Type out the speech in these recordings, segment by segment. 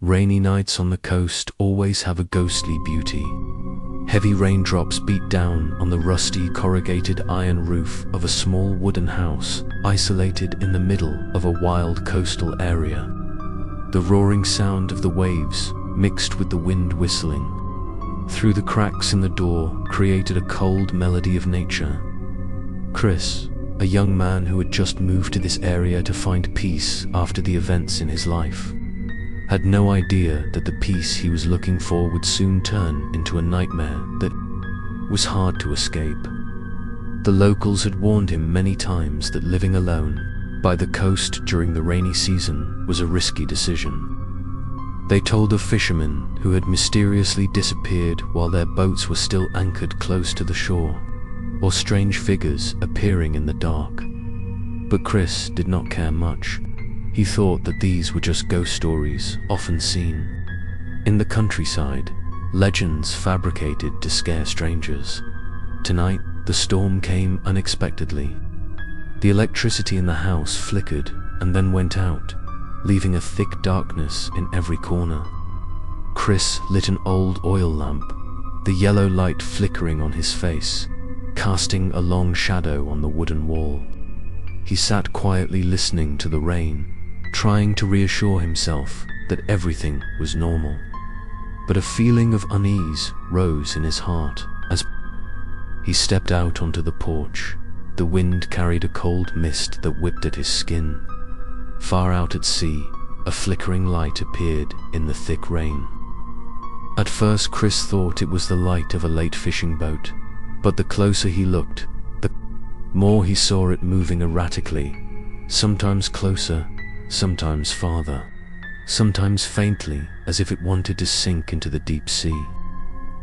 Rainy nights on the coast always have a ghostly beauty. Heavy raindrops beat down on the rusty corrugated iron roof of a small wooden house isolated in the middle of a wild coastal area. The roaring sound of the waves mixed with the wind whistling through the cracks in the door created a cold melody of nature. Chris, a young man who had just moved to this area to find peace after the events in his life, had no idea that the peace he was looking for would soon turn into a nightmare that was hard to escape. The locals had warned him many times that living alone by the coast during the rainy season was a risky decision. They told of fishermen who had mysteriously disappeared while their boats were still anchored close to the shore, or strange figures appearing in the dark. But Chris did not care much. He thought that these were just ghost stories often seen in the countryside, legends fabricated to scare strangers. Tonight, the storm came unexpectedly. The electricity in the house flickered and then went out, leaving a thick darkness in every corner. Chris lit an old oil lamp, the yellow light flickering on his face, casting a long shadow on the wooden wall. He sat quietly listening to the rain, trying to reassure himself that everything was normal. But a feeling of unease rose in his heart as he stepped out onto the porch. The wind carried a cold mist that whipped at his skin. Far out at sea, a flickering light appeared in the thick rain. At first, Chris thought it was the light of a late fishing boat, but the closer he looked, the more he saw it moving erratically, sometimes closer, sometimes farther, sometimes faintly as if it wanted to sink into the deep sea.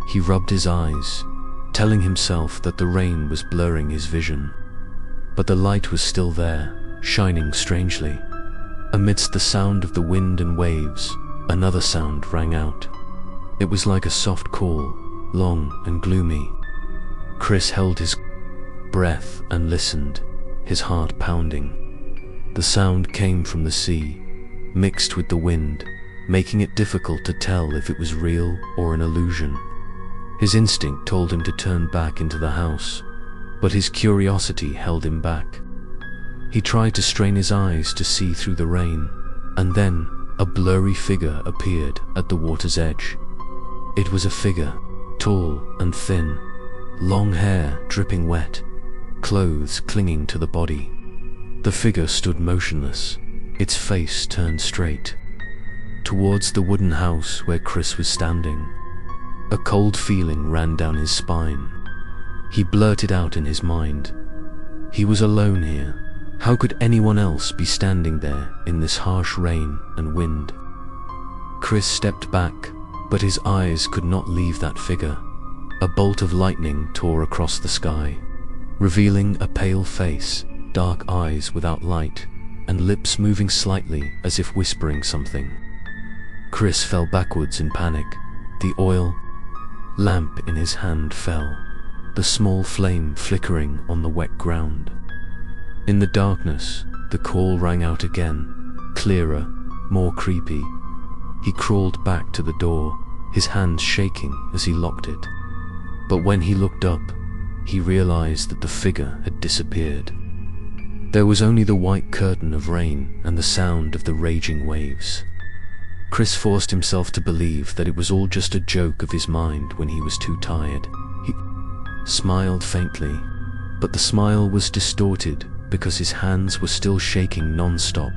He rubbed his eyes, telling himself that the rain was blurring his vision. But the light was still there, shining strangely. Amidst the sound of the wind and waves, another sound rang out. It was like a soft call, long and gloomy. Chris held his breath and listened, his heart pounding. The sound came from the sea, mixed with the wind, making it difficult to tell if it was real or an illusion. His instinct told him to turn back into the house, but his curiosity held him back. He tried to strain his eyes to see through the rain, and then a blurry figure appeared at the water's edge. It was a figure, tall and thin, long hair dripping wet, clothes clinging to the body. The figure stood motionless, its face turned straight towards the wooden house where Chris was standing. A cold feeling ran down his spine. He blurted out in his mind, he was alone here. How could anyone else be standing there in this harsh rain and wind? Chris stepped back, but his eyes could not leave that figure. A bolt of lightning tore across the sky, revealing a pale face, dark eyes without light, and lips moving slightly as if whispering something. Chris fell backwards in panic. The oil lamp in his hand fell, the small flame flickering on the wet ground. In the darkness, the call rang out again, clearer, more creepy. He crawled back to the door, his hands shaking as he locked it. But when he looked up, he realized that the figure had disappeared. There was only the white curtain of rain and the sound of the raging waves. Chris forced himself to believe that it was all just a joke of his mind when he was too tired. He smiled faintly, but the smile was distorted because his hands were still shaking non-stop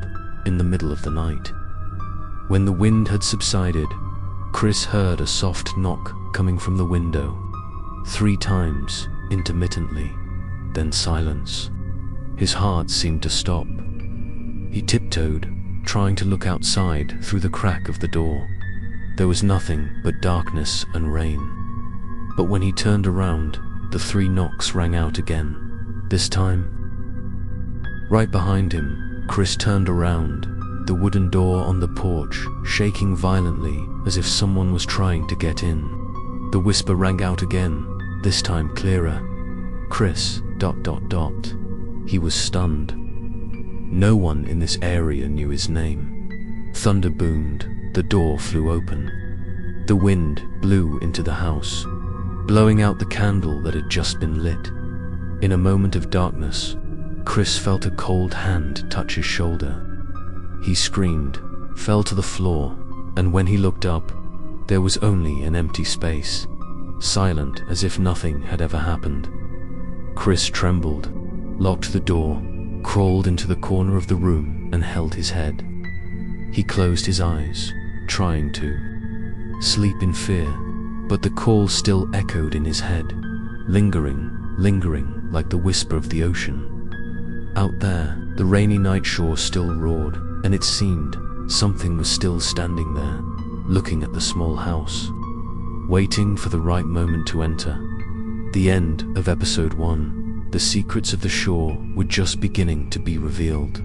in the middle of the night. When the wind had subsided, Chris heard a soft knock coming from the window. 3 times, intermittently, then silence. His heart seemed to stop. He tiptoed, trying to look outside through the crack of the door. There was nothing but darkness and rain. But when he turned around, the 3 knocks rang out again. This time, right behind him, Chris turned around, the wooden door on the porch shaking violently as if someone was trying to get in. The whisper rang out again, this time clearer. Chris, ... He was stunned. No one in this area knew his name. Thunder boomed, the door flew open. The wind blew into the house, blowing out the candle that had just been lit. In a moment of darkness, Chris felt a cold hand touch his shoulder. He screamed, fell to the floor, and when he looked up, there was only an empty space, silent as if nothing had ever happened. Chris trembled, locked the door, crawled into the corner of the room and held his head. He closed his eyes, trying to sleep in fear, but the call still echoed in his head, lingering like the whisper of the ocean. Out there, the rainy night shore still roared, and it seemed something was still standing there, looking at the small house, waiting for the right moment to enter. The end of episode 1. The secrets of the shore were just beginning to be revealed.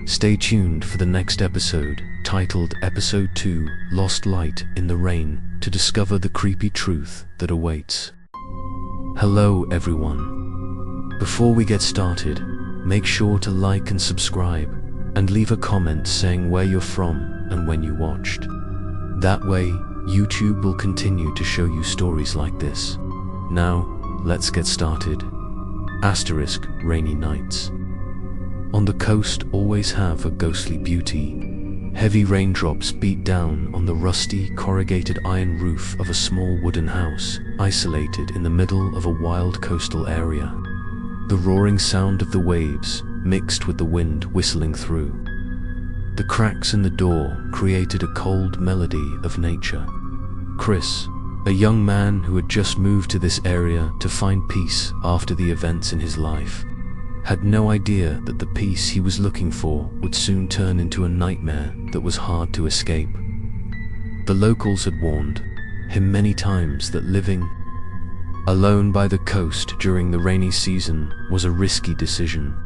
Stay tuned for the next episode, titled Episode 2, Lost Light in the Rain, to discover the creepy truth that awaits. Hello everyone. Before we get started, make sure to like and subscribe, and leave a comment saying where you're from and when you watched. That way, YouTube will continue to show you stories like this. Now, let's get started. Asterisk, rainy nights on the coast always have a ghostly beauty. Heavy raindrops beat down on the rusty, corrugated iron roof of a small wooden house, isolated in the middle of a wild coastal area. The roaring sound of the waves mixed with the wind whistling through. The cracks in the door created a cold melody of nature. Chris, a young man who had just moved to this area to find peace after the events in his life, had no idea that the peace he was looking for would soon turn into a nightmare that was hard to escape. The locals had warned him many times that living alone by the coast during the rainy season was a risky decision.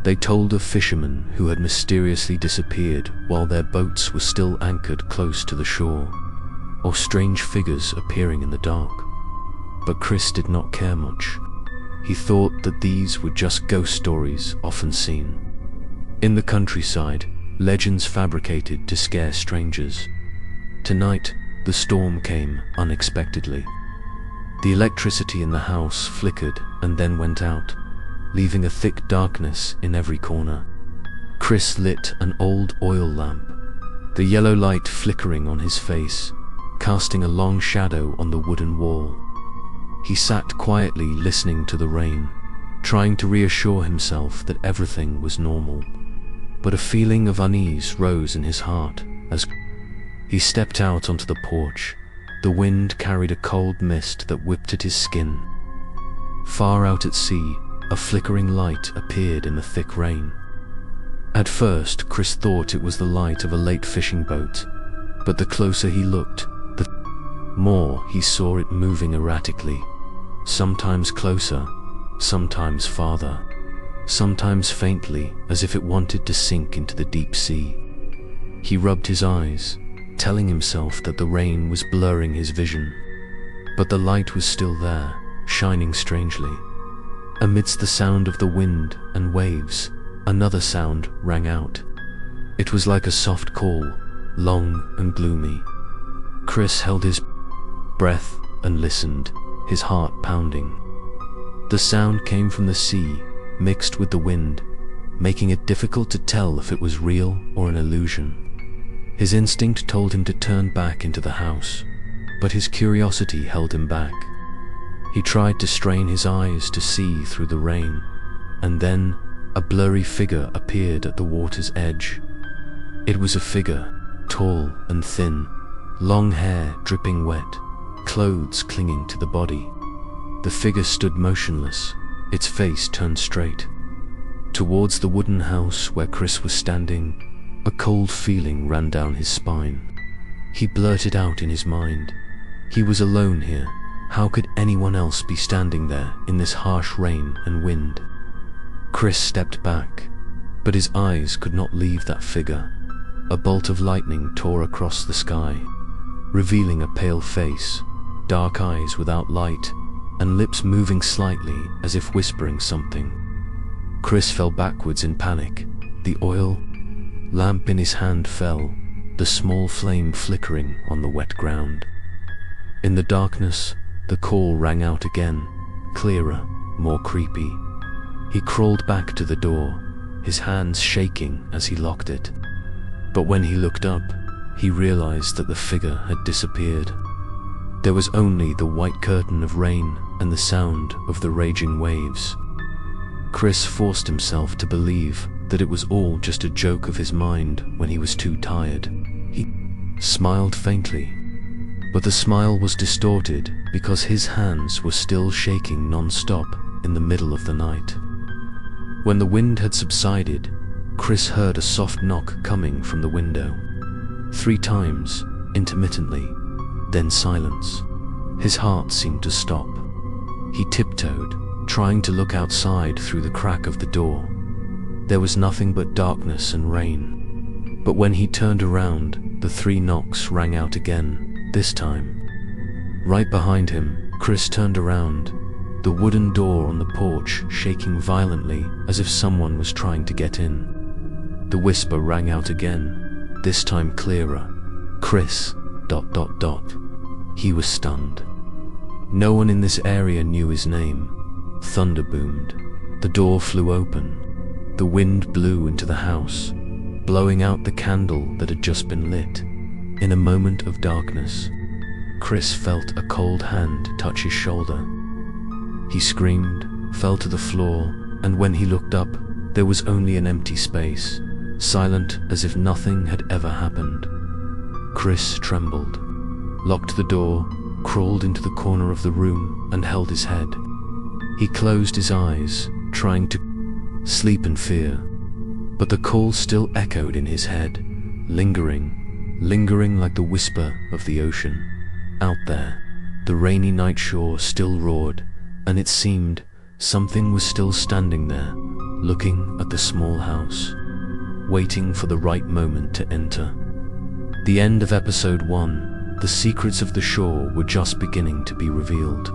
They told of fishermen who had mysteriously disappeared while their boats were still anchored close to the shore, or strange figures appearing in the dark. But Chris did not care much. He thought that these were just ghost stories often seen in the countryside, legends fabricated to scare strangers. Tonight, the storm came unexpectedly. The electricity in the house flickered and then went out, leaving a thick darkness in every corner. Chris lit an old oil lamp, the yellow light flickering on his face, casting a long shadow on the wooden wall. He sat quietly listening to the rain, trying to reassure himself that everything was normal. But a feeling of unease rose in his heart as he stepped out onto the porch. The wind carried a cold mist that whipped at his skin. Far out at sea, a flickering light appeared in the thick rain. At first, Chris thought it was the light of a late fishing boat, but the closer he looked, the more he saw it moving erratically. Sometimes closer, sometimes farther, sometimes faintly as if it wanted to sink into the deep sea. He rubbed his eyes, telling himself that the rain was blurring his vision, but the light was still there, shining strangely. Amidst the sound of the wind and waves, another sound rang out. It was like a soft call, long and gloomy. Chris held his breath and listened, his heart pounding. The sound came from the sea, mixed with the wind, making it difficult to tell if it was real or an illusion. His instinct told him to turn back into the house, but his curiosity held him back. He tried to strain his eyes to see through the rain, and then a blurry figure appeared at the water's edge. It was a figure, tall and thin, long hair dripping wet, clothes clinging to the body. The figure stood motionless, its face turned straight towards the wooden house where Chris was standing. A cold feeling ran down his spine. He blurted out in his mind, he was alone here. How could anyone else be standing there in this harsh rain and wind? Chris stepped back, but his eyes could not leave that figure. A bolt of lightning tore across the sky, revealing a pale face, dark eyes without light, and lips moving slightly as if whispering something. Chris fell backwards in panic. The oil lamp in his hand fell, the small flame flickering on the wet ground. In the darkness, the call rang out again, clearer, more creepy. He crawled back to the door, his hands shaking as he locked it. But when he looked up, he realized that the figure had disappeared. There was only the white curtain of rain and the sound of the raging waves. Chris forced himself to believe that it was all just a joke of his mind when he was too tired. He smiled faintly, but the smile was distorted because his hands were still shaking non-stop in the middle of the night. When the wind had subsided, Chris heard a soft knock coming from the window. 3 times, intermittently, then silence. His heart seemed to stop. He tiptoed, trying to look outside through the crack of the door. There was nothing but darkness and rain. But when he turned around, the 3 knocks rang out again, this time. Right behind him, Chris turned around, the wooden door on the porch shaking violently as if someone was trying to get in. The whisper rang out again, this time clearer. Chris... ... He was stunned. No one in this area knew his name. Thunder boomed. The door flew open. The wind blew into the house, blowing out the candle that had just been lit. In a moment of darkness, Chris felt a cold hand touch his shoulder. He screamed, fell to the floor, and when he looked up, there was only an empty space, silent as if nothing had ever happened. Chris trembled, locked the door, crawled into the corner of the room, and held his head. He closed his eyes, trying to sleep in fear, but the call still echoed in his head, lingering like the whisper of the ocean. Out there, the rainy night shore still roared, and it seemed something was still standing there, looking at the small house, waiting for the right moment to enter. The end of episode 1, the secrets of the shore were just beginning to be revealed.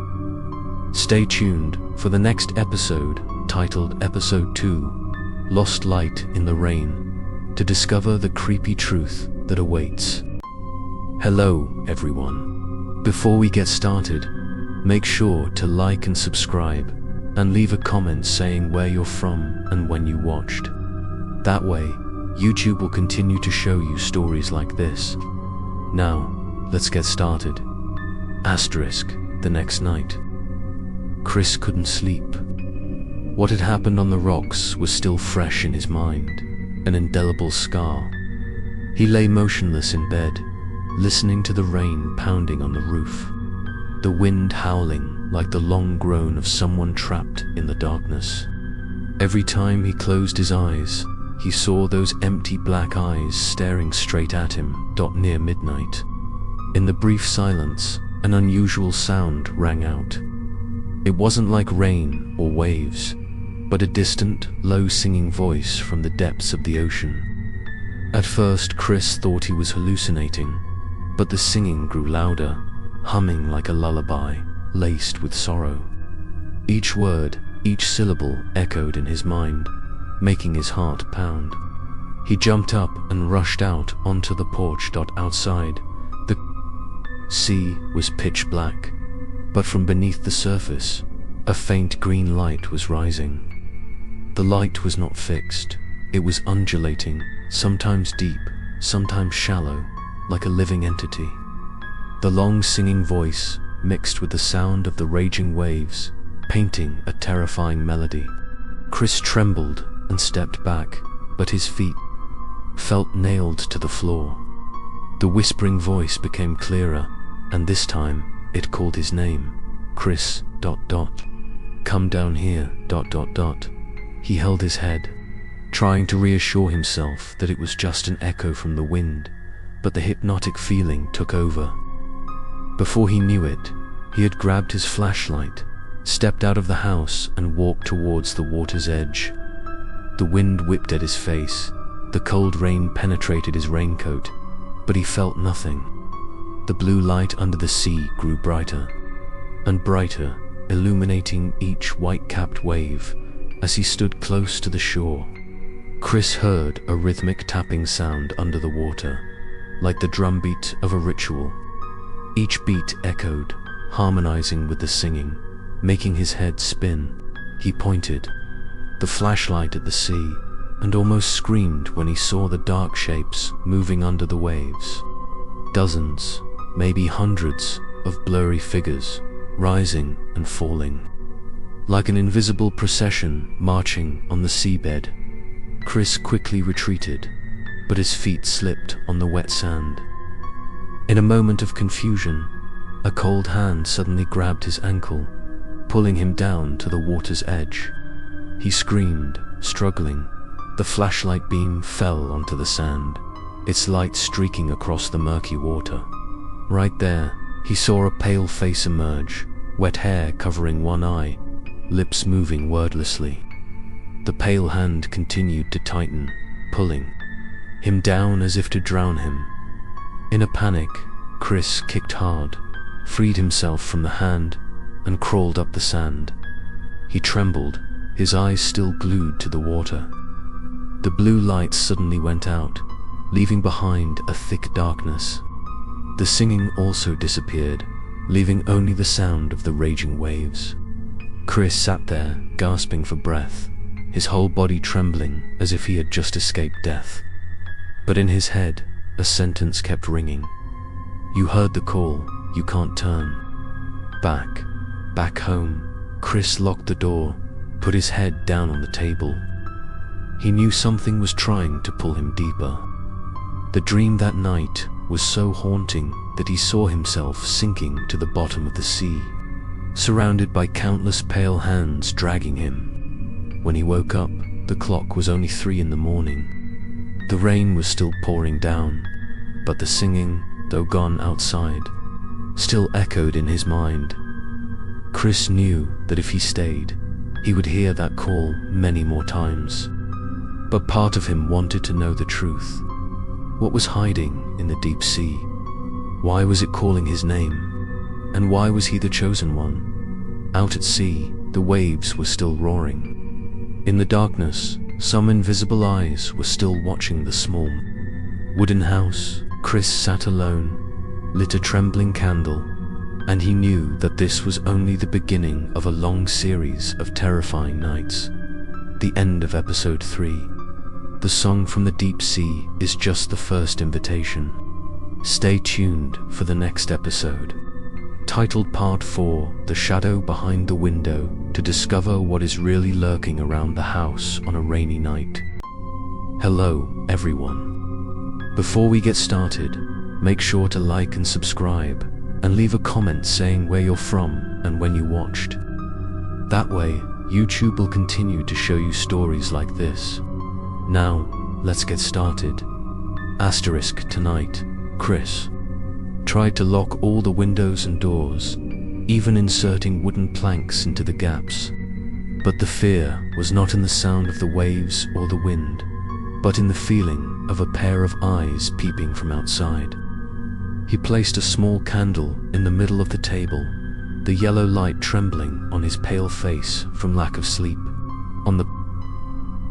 Stay tuned for the next episode, titled Episode 2, Lost Light in the Rain, to discover the creepy truth that awaits. Hello, everyone. Before we get started, make sure to like and subscribe, and leave a comment saying where you're from and when you watched. That way, YouTube will continue to show you stories like this. Now, let's get started. The next night. Chris couldn't sleep. What had happened on the rocks was still fresh in his mind, an indelible scar. He lay motionless in bed, listening to the rain pounding on the roof, the wind howling like the long groan of someone trapped in the darkness. Every time he closed his eyes, he saw those empty black eyes staring straight at him. Near midnight, in the brief silence, an unusual sound rang out. It wasn't like rain or waves, but a distant, low singing voice from the depths of the ocean. At first, Chris thought he was hallucinating, but the singing grew louder, humming like a lullaby, laced with sorrow. Each word, each syllable echoed in his mind, making his heart pound. He jumped up and rushed out onto the porch. Outside, the sea was pitch black, but from beneath the surface, a faint green light was rising. The light was not fixed, it was undulating, sometimes deep, sometimes shallow, like a living entity. The long singing voice mixed with the sound of the raging waves, painting a terrifying melody. Chris trembled and stepped back, but his feet felt nailed to the floor. The whispering voice became clearer, and this time it called his name. Chris... Come down here... He held his head, trying to reassure himself that it was just an echo from the wind, but the hypnotic feeling took over. Before he knew it, he had grabbed his flashlight, stepped out of the house and walked towards the water's edge. The wind whipped at his face, the cold rain penetrated his raincoat, but he felt nothing. The blue light under the sea grew brighter and brighter, illuminating each white-capped wave as he stood close to the shore. Chris heard a rhythmic tapping sound under the water, like the drumbeat of a ritual. Each beat echoed, harmonizing with the singing, making his head spin. He pointed the flashlight at the sea and almost screamed when he saw the dark shapes moving under the waves. Dozens, maybe hundreds, of blurry figures, rising and falling, like an invisible procession marching on the seabed. Chris quickly retreated, but his feet slipped on the wet sand. In a moment of confusion, a cold hand suddenly grabbed his ankle, pulling him down to the water's edge. He screamed, struggling. The flashlight beam fell onto the sand, its light streaking across the murky water. Right there, he saw a pale face emerge, wet hair covering one eye, lips moving wordlessly. The pale hand continued to tighten, pulling him down as if to drown him. In a panic, Chris kicked hard, freed himself from the hand, and crawled up the sand. He trembled, his eyes still glued to the water. The blue light suddenly went out, leaving behind a thick darkness. The singing also disappeared, leaving only the sound of the raging waves. Chris sat there, gasping for breath, his whole body trembling as if he had just escaped death. But in his head, a sentence kept ringing. "You heard the call, you can't turn. Back home." Chris locked the door, put his head down on the table. He knew something was trying to pull him deeper. The dream that night was so haunting that he saw himself sinking to the bottom of the sea, surrounded by countless pale hands dragging him. When he woke up, the clock was only 3 in the morning. The rain was still pouring down, but the singing, though gone outside, still echoed in his mind. Chris knew that if he stayed, he would hear that call many more times. But part of him wanted to know the truth. What was hiding in the deep sea? Why was it calling his name? And why was he the chosen one? Out at sea, the waves were still roaring. In the darkness, some invisible eyes were still watching the small wooden house. Chris sat alone, lit a trembling candle, and he knew that this was only the beginning of a long series of terrifying nights. The end of episode 3. The song from the deep sea is just the first invitation. Stay tuned for the next episode, titled Part 4, The Shadow Behind the Window, to discover what is really lurking around the house on a rainy night. Hello, everyone. Before we get started, make sure to like and subscribe, and leave a comment saying where you're from and when you watched. That way, YouTube will continue to show you stories like this. Now, let's get started. Asterisk tonight, Chris tried to lock all the windows and doors, even inserting wooden planks into the gaps. But the fear was not in the sound of the waves or the wind, but in the feeling of a pair of eyes peeping from outside. He placed a small candle in the middle of the table, the yellow light trembling on his pale face from lack of sleep. On the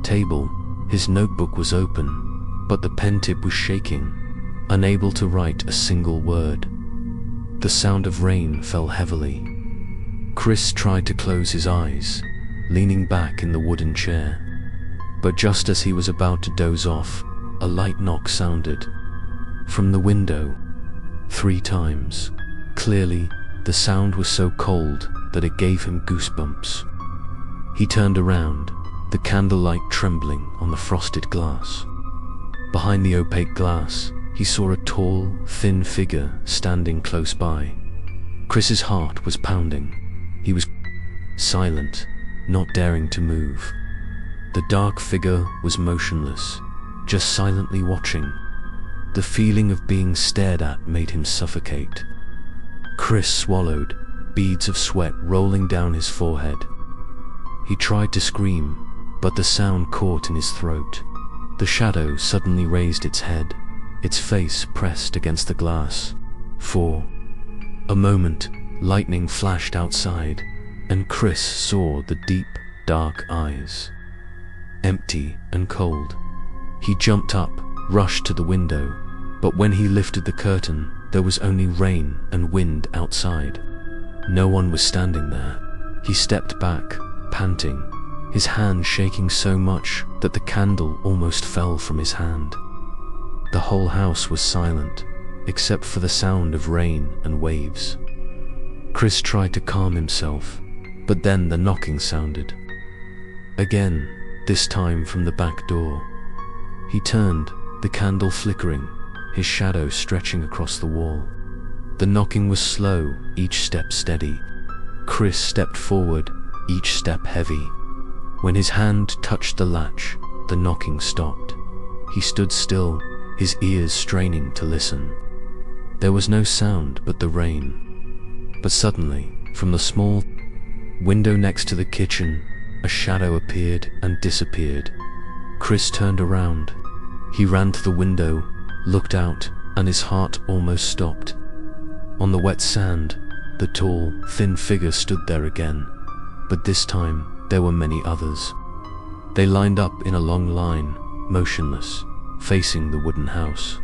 table, his notebook was open, but the pen tip was shaking, unable to write a single word. The sound of rain fell heavily. Chris tried to close his eyes, leaning back in the wooden chair. But just as he was about to doze off, a light knock sounded from the window 3 times. Clearly, the sound was so cold that it gave him goosebumps. He turned around, the candlelight trembling on the frosted glass. Behind the opaque glass, he saw a tall, thin figure standing close by. Chris's heart was pounding. He was silent, not daring to move. The dark figure was motionless, just silently watching. The feeling of being stared at made him suffocate. Chris swallowed, beads of sweat rolling down his forehead. He tried to scream, but the sound caught in his throat. The shadow suddenly raised its head, its face pressed against the glass. For a moment, lightning flashed outside, and Chris saw the deep, dark eyes. Empty and cold. He jumped up, rushed to the window, But when he lifted the curtain, there was only rain and wind outside. No one was standing there. He stepped back, panting, his hand shaking so much that the candle almost fell from his hand. The whole house was silent, except for the sound of rain and waves. Chris tried to calm himself, but then the knocking sounded. Again, this time from the back door. He turned, the candle flickering, his shadow stretching across the wall. The knocking was slow, each step steady. Chris stepped forward, each step heavy. When his hand touched the latch, the knocking stopped. He stood still, his ears straining to listen. There was no sound but the rain. But suddenly, from the small window next to the kitchen, a shadow appeared and disappeared. Chris turned around. He ran to the window, looked out, and his heart almost stopped. On the wet sand, the tall, thin figure stood there again, but this time there were many others. They lined up in a long line, motionless, facing the wooden house.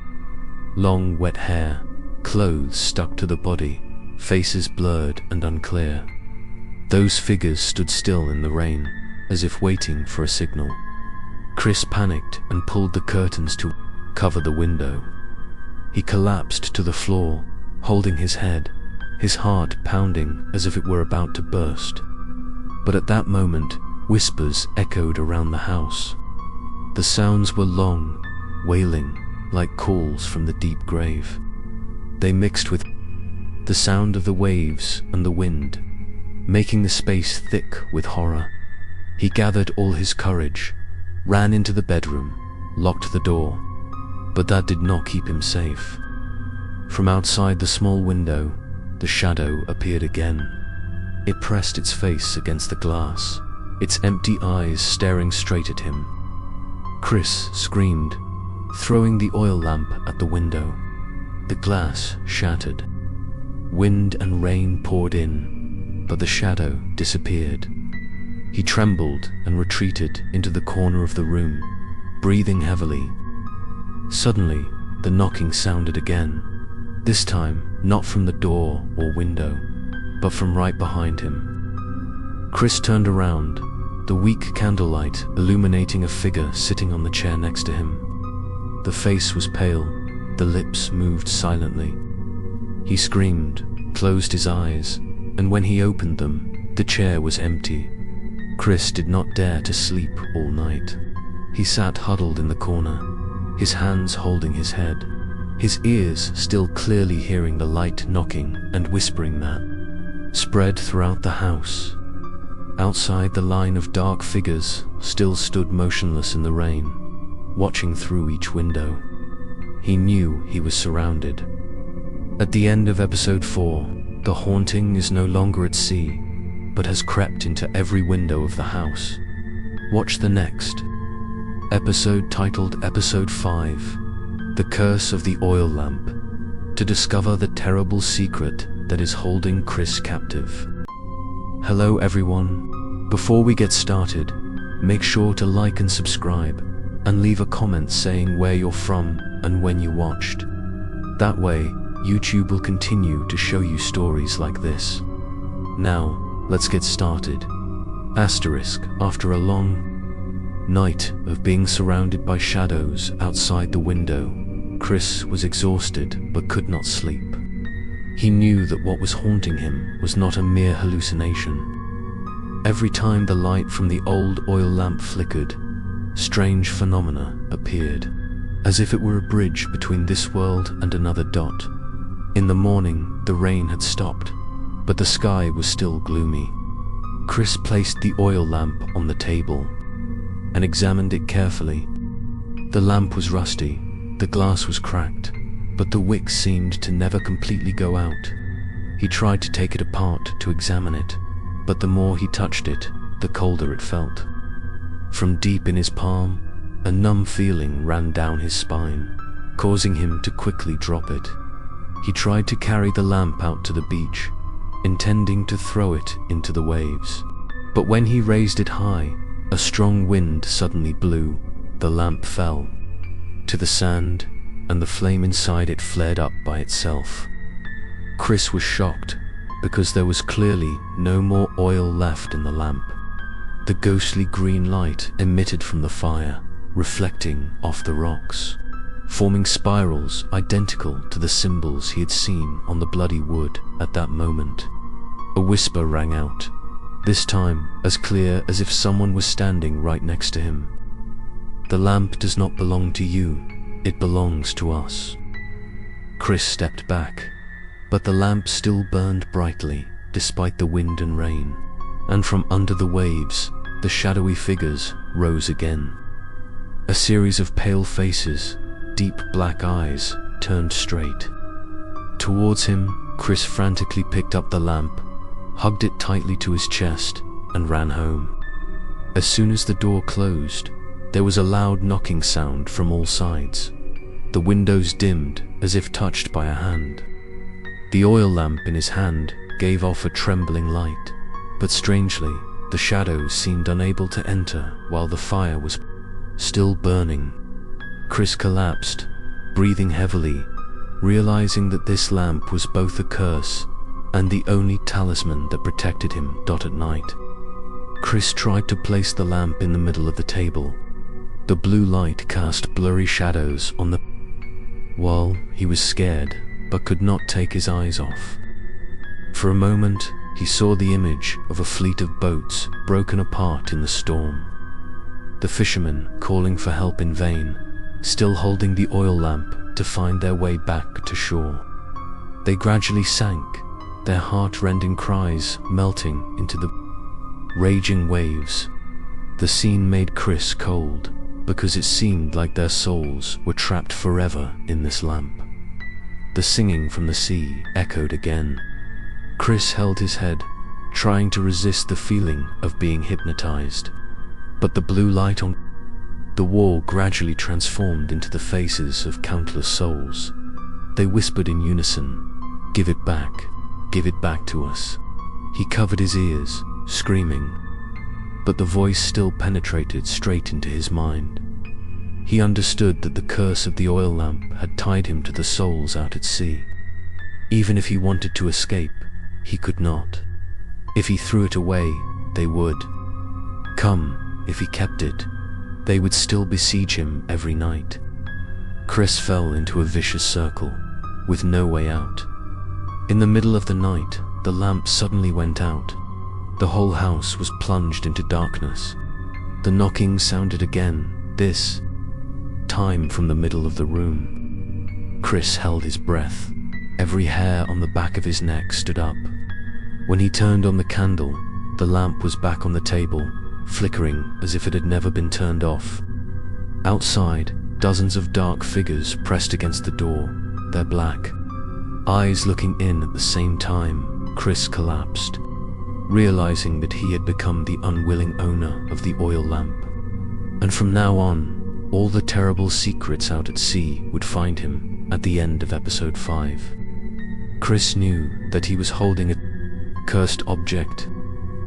Long, wet hair, clothes stuck to the body, faces blurred and unclear. Those figures stood still in the rain, as if waiting for a signal. Chris panicked and pulled the curtains to cover the window. He collapsed to the floor, holding his head, his heart pounding as if it were about to burst. But at that moment, whispers echoed around the house. The sounds were long, wailing, like calls from the deep grave. They mixed with the sound of the waves and the wind, making the space thick with horror. He gathered all his courage, ran into the bedroom, locked the door, but that did not keep him safe. From outside the small window, the shadow appeared again. It pressed its face against the glass, its empty eyes staring straight at him. Chris screamed, throwing the oil lamp at the window. The glass shattered. Wind and rain poured in, but the shadow disappeared. He trembled and retreated into the corner of the room, breathing heavily. Suddenly, the knocking sounded again. This time, not from the door or window, but from right behind him. Chris turned around, the weak candlelight illuminating a figure sitting on the chair next to him. The face was pale, the lips moved silently. He screamed, closed his eyes, and when he opened them, the chair was empty. Chris did not dare to sleep all night. He sat huddled in the corner, his hands holding his head, his ears still clearly hearing the light knocking and whispering that spread throughout the house. Outside, the line of dark figures still stood motionless in the rain, watching through each window. He knew he was surrounded. At the end of episode 4, the haunting is no longer at sea, but has crept into every window of the house. Watch the next episode, titled Episode 5, The Curse of the Oil Lamp, to discover the terrible secret that is holding Chris captive. Hello everyone. Before we get started, make sure to like and subscribe, and leave a comment saying where you're from and when you watched. That way, YouTube will continue to show you stories like this. Now, let's get started. After a long night of being surrounded by shadows outside the window, Chris was exhausted but could not sleep. He knew that what was haunting him was not a mere hallucination. Every time the light from the old oil lamp flickered, strange phenomena appeared, as if it were a bridge between this world and another dot. In the morning, the rain had stopped, but the sky was still gloomy. Chris placed the oil lamp on the table and examined it carefully. The lamp was rusty, the glass was cracked, but the wick seemed to never completely go out. He tried to take it apart to examine it, but the more he touched it, the colder it felt. From deep in his palm, a numb feeling ran down his spine, causing him to quickly drop it. He tried to carry the lamp out to the beach, intending to throw it into the waves. But when he raised it high, a strong wind suddenly blew. The lamp fell to the sand, and the flame inside it flared up by itself. Chris was shocked, because there was clearly no more oil left in the lamp. The ghostly green light emitted from the fire, reflecting off the rocks, forming spirals identical to the symbols he had seen on the bloody wood at that moment. A whisper rang out, this time as clear as if someone was standing right next to him. "The lamp does not belong to you, it belongs to us." Chris stepped back, but the lamp still burned brightly despite the wind and rain, and from under the waves, the shadowy figures rose again. A series of pale faces, deep black eyes, turned straight towards him. Chris frantically picked up the lamp, hugged it tightly to his chest, and ran home. As soon as the door closed, there was a loud knocking sound from all sides. The windows dimmed as if touched by a hand. The oil lamp in his hand gave off a trembling light, but strangely, the shadows seemed unable to enter while the fire was still burning. Chris collapsed, breathing heavily, realizing that this lamp was both a curse and the only talisman that protected him at night. Chris tried to place the lamp in the middle of the table. The blue light cast blurry shadows on the wall. He was scared, but could not take his eyes off. For a moment, he saw the image of a fleet of boats broken apart in the storm. The fishermen calling for help in vain, still holding the oil lamp to find their way back to shore. They gradually sank, their heart-rending cries melting into the raging waves. The scene made Chris cold, because it seemed like their souls were trapped forever in this lamp. The singing from the sea echoed again. Chris held his head, trying to resist the feeling of being hypnotized. But the blue light on the wall gradually transformed into the faces of countless souls. They whispered in unison, give it back to us." He covered his ears, screaming, but the voice still penetrated straight into his mind. He understood that the curse of the oil lamp had tied him to the souls out at sea. Even if he wanted to escape, he could not. If he threw it away, they would come. If he kept it, they would still besiege him every night. Chris fell into a vicious circle, with no way out. In the middle of the night, the lamp suddenly went out. The whole house was plunged into darkness. The knocking sounded again, this time from the middle of the room. Chris held his breath. Every hair on the back of his neck stood up. When he turned on the candle, the lamp was back on the table, flickering as if it had never been turned off. Outside, dozens of dark figures pressed against the door, their black eyes looking in at the same time. Chris collapsed, realizing that he had become the unwilling owner of the oil lamp. And from now on, all the terrible secrets out at sea would find him at the end of episode 5. Chris knew that he was holding a cursed object.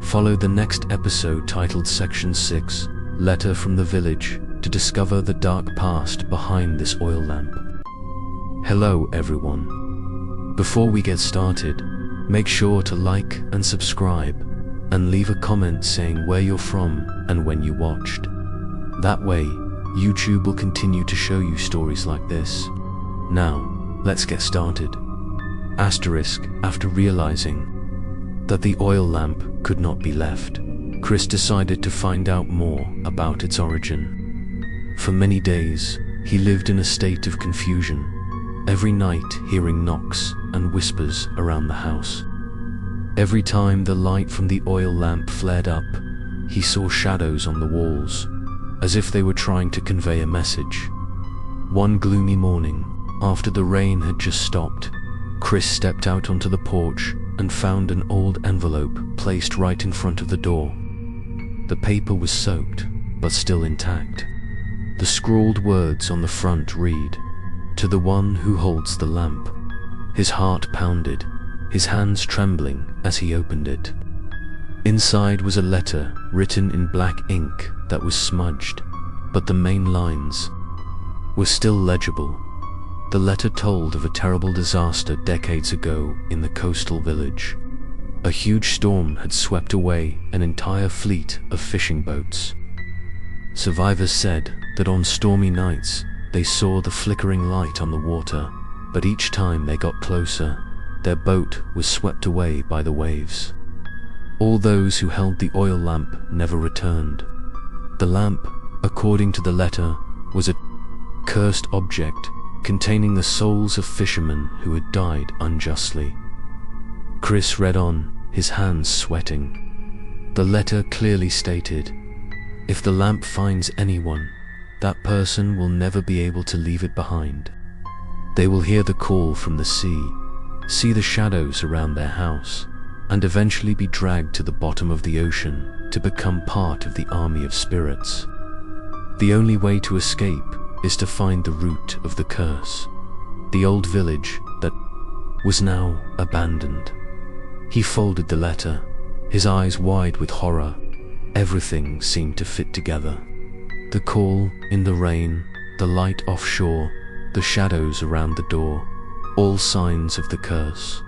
Follow the next episode titled Section 6, Letter from the Village, to discover the dark past behind this oil lamp. Hello everyone. Before we get started, make sure to like and subscribe, and leave a comment saying where you're from and when you watched. That way, YouTube will continue to show you stories like this. Now, let's get started. Asterisk, after realizing that the oil lamp could not be left, Chris decided to find out more about its origin. For many days, he lived in a state of confusion, every night hearing knocks and whispers around the house. Every time the light from the oil lamp flared up, he saw shadows on the walls, as if they were trying to convey a message. One gloomy morning, after the rain had just stopped, Chris stepped out onto the porch and found an old envelope placed right in front of the door. The paper was soaked, but still intact. The scrawled words on the front read, "To the one who holds the lamp." His heart pounded, his hands trembling as he opened it. Inside was a letter written in black ink that was smudged, but the main lines were still legible. The letter told of a terrible disaster decades ago in the coastal village. A huge storm had swept away an entire fleet of fishing boats. Survivors said that on stormy nights they saw the flickering light on the water, but each time they got closer, their boat was swept away by the waves. All those who held the oil lamp never returned. The lamp, according to the letter, was a cursed object containing the souls of fishermen who had died unjustly. Chris read on, his hands sweating. The letter clearly stated, "If the lamp finds anyone, that person will never be able to leave it behind. They will hear the call from the sea, see the shadows around their house, and eventually be dragged to the bottom of the ocean to become part of the army of spirits. The only way to escape is to find the root of the curse, the old village that was now abandoned." He folded the letter, his eyes wide with horror. Everything seemed to fit together. The call in the rain, the light offshore, the shadows around the door, all signs of the curse.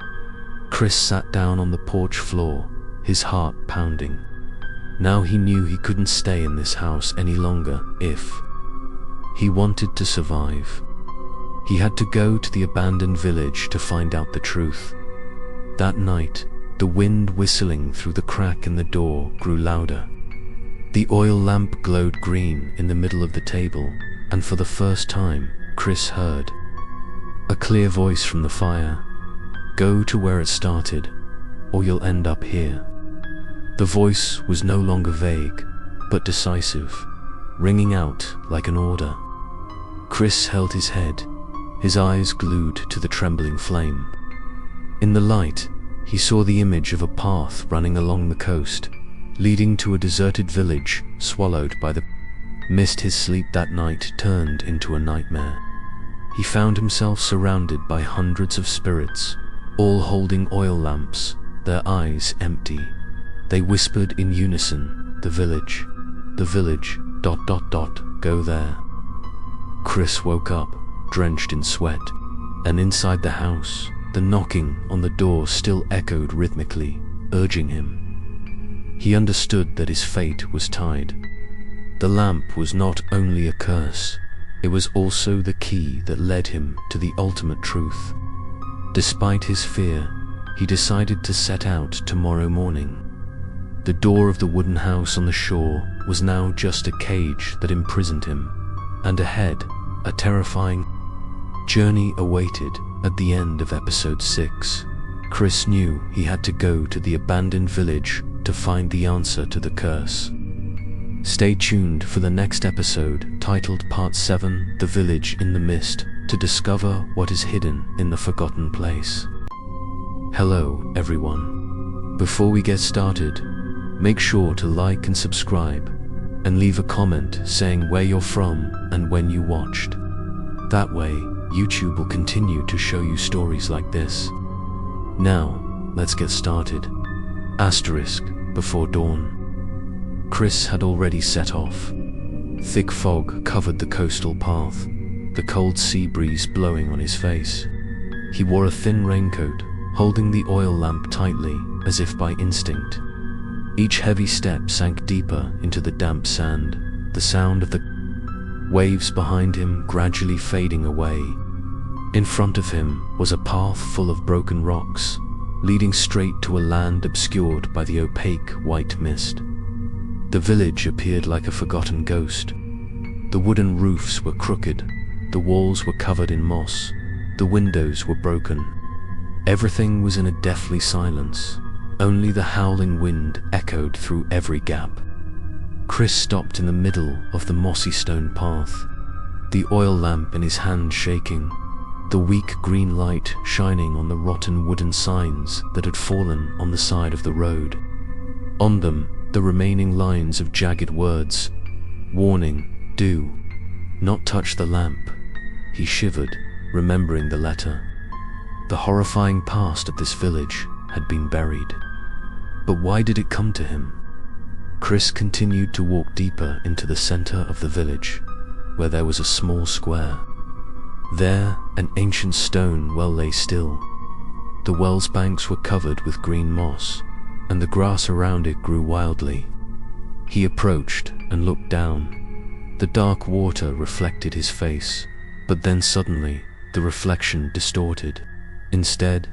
Chris sat down on the porch floor, his heart pounding. Now he knew he couldn't stay in this house any longer if he wanted to survive. He had to go to the abandoned village to find out the truth. That night, the wind whistling through the crack in the door grew louder. The oil lamp glowed green in the middle of the table, and for the first time, Chris heard a clear voice from the fire. "Go to where it started, or you'll end up here." The voice was no longer vague, but decisive, ringing out like an order. Chris held his head, his eyes glued to the trembling flame. In the light, he saw the image of a path running along the coast, leading to a deserted village swallowed by the mist. His sleep that night turned into a nightmare. He found himself surrounded by hundreds of spirits, all holding oil lamps, their eyes empty. They whispered in unison, the village, go there." Chris woke up, drenched in sweat, and inside the house, the knocking on the door still echoed rhythmically, urging him. He understood that his fate was tied. The lamp was not only a curse, it was also the key that led him to the ultimate truth. Despite his fear, he decided to set out tomorrow morning. The door of the wooden house on the shore was now just a cage that imprisoned him, and ahead, a terrifying journey awaited. At the end of episode 6, Chris knew he had to go to the abandoned village to find the answer to the curse. Stay tuned for the next episode, titled Part 7, The Village in the Mist, to discover what is hidden in the forgotten place. Hello, everyone. Before we get started, make sure to like and subscribe, and leave a comment saying where you're from and when you watched. That way, YouTube will continue to show you stories like this. Now, let's get started. Asterisk, before dawn. Chris had already set off. Thick fog covered the coastal path, the cold sea breeze blowing on his face. He wore a thin raincoat, holding the oil lamp tightly, as if by instinct. Each heavy step sank deeper into the damp sand, the sound of the waves behind him gradually fading away. In front of him was a path full of broken rocks, leading straight to a land obscured by the opaque white mist. The village appeared like a forgotten ghost. The wooden roofs were crooked, the walls were covered in moss, the windows were broken. Everything was in a deathly silence. Only the howling wind echoed through every gap. Chris stopped in the middle of the mossy stone path, the oil lamp in his hand shaking, the weak green light shining on the rotten wooden signs that had fallen on the side of the road. On them, the remaining lines of jagged words. Warning, do not touch the lamp. He shivered, remembering the letter. The horrifying past of this village had been buried. But why did it come to him? Chris continued to walk deeper into the center of the village, where there was a small square. There, an ancient stone well lay still. The well's banks were covered with green moss, and the grass around it grew wildly. He approached and looked down. The dark water reflected his face, but then suddenly the reflection distorted. Instead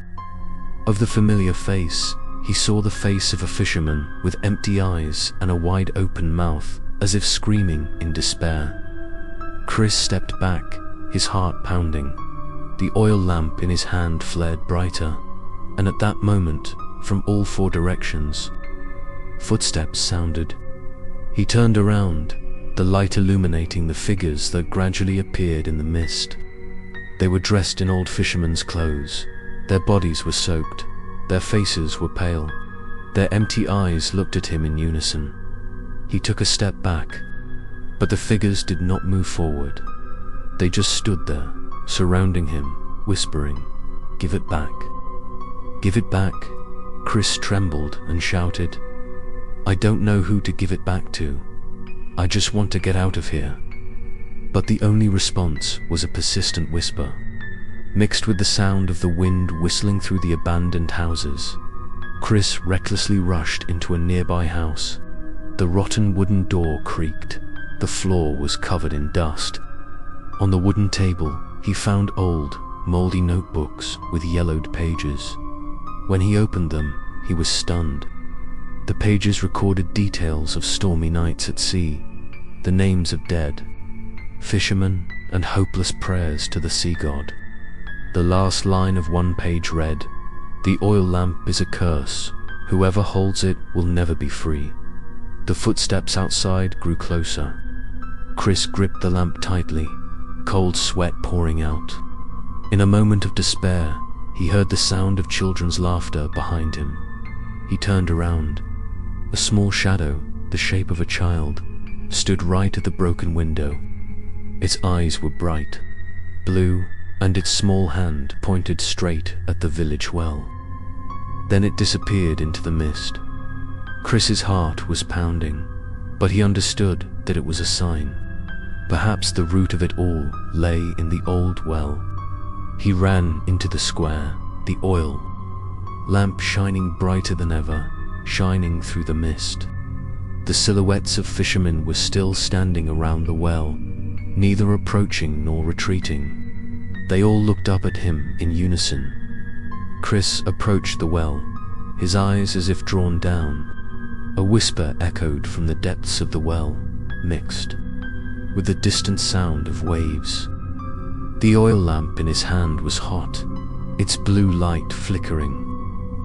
of the familiar face, he saw the face of a fisherman with empty eyes and a wide open mouth, as if screaming in despair. Chris stepped back, his heart pounding. The oil lamp in his hand flared brighter, and at that moment, from all four directions, footsteps sounded. He turned around, the light illuminating the figures that gradually appeared in the mist. They were dressed in old fishermen's clothes. Their bodies were soaked, their faces were pale. Their empty eyes looked at him in unison. He took a step back, but the figures did not move forward. They just stood there, surrounding him, whispering, "Give it back. Give it back." Chris trembled and shouted, "I don't know who to give it back to. I just want to get out of here." But the only response was a persistent whisper, mixed with the sound of the wind whistling through the abandoned houses. Chris recklessly rushed into a nearby house. The rotten wooden door creaked. The floor was covered in dust. On the wooden table, he found old, moldy notebooks with yellowed pages. When he opened them, he was stunned. The pages recorded details of stormy nights at sea, the names of dead fishermen, and hopeless prayers to the sea god. The last line of one page read, "The oil lamp is a curse. Whoever holds it will never be free." The footsteps outside grew closer. Chris gripped the lamp tightly, cold sweat pouring out. In a moment of despair, he heard the sound of children's laughter behind him. He turned around. A small shadow, the shape of a child, stood right at the broken window. Its eyes were bright, blue, and its small hand pointed straight at the village well. Then it disappeared into the mist. Chris's heart was pounding, but he understood that it was a sign. Perhaps the root of it all lay in the old well. He ran into the square, the oil lamp shining brighter than ever, shining through the mist. The silhouettes of fishermen were still standing around the well, neither approaching nor retreating. They all looked up at him in unison. Chris approached the well, his eyes as if drawn down. A whisper echoed from the depths of the well, mixed with the distant sound of waves. The oil lamp in his hand was hot, its blue light flickering.